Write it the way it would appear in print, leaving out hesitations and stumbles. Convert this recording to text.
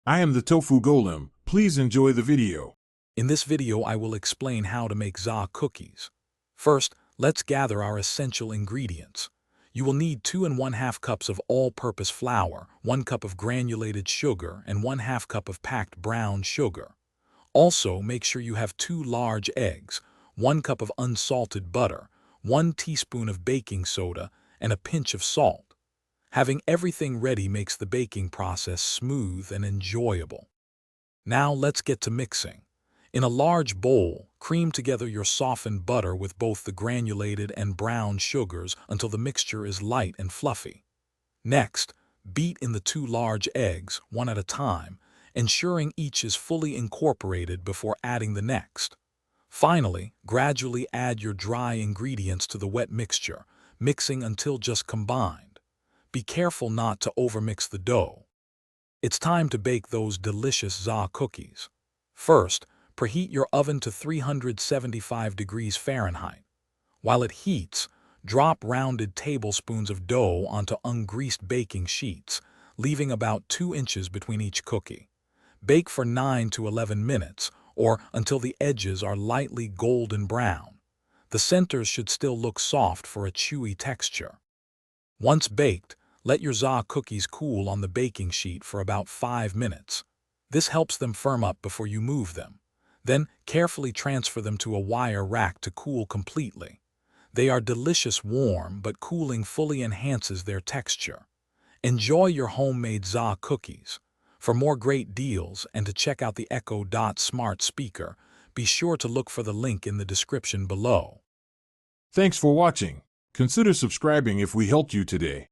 I am the Tofu Golem. Please enjoy the video. In this video, I will explain how to make za cookies. First, let's gather our essential ingredients. You will need 2 1/2 cups of all-purpose flour, 1 cup of granulated sugar, and 1/2 cup of packed brown sugar. Also, make sure you have 2 large eggs, 1 cup of unsalted butter, 1 teaspoon of baking soda, and a pinch of salt. Having everything ready makes the baking process smooth and enjoyable. Now let's get to mixing. In a large bowl, cream together your softened butter with both the granulated and brown sugars until the mixture is light and fluffy. Next, beat in the 2 large eggs, one at a time, ensuring each is fully incorporated before adding the next. Finally, gradually add your dry ingredients to the wet mixture, mixing until just combined. Be careful not to overmix the dough. It's time to bake those delicious za cookies. First, preheat your oven to 375 degrees Fahrenheit. While it heats, drop rounded tablespoons of dough onto ungreased baking sheets, leaving about 2 inches between each cookie. Bake for 9 to 11 minutes, or until the edges are lightly golden brown. The centers should still look soft for a chewy texture. Once baked, let your za cookies cool on the baking sheet for about 5 minutes. This helps them firm up before you move them. Then, carefully transfer them to a wire rack to cool completely. They are delicious warm, but cooling fully enhances their texture. Enjoy your homemade za cookies. For more great deals and to check out the Echo Dot smart speaker, be sure to look for the link in the description below. Thanks for watching. Consider subscribing if we helped you today.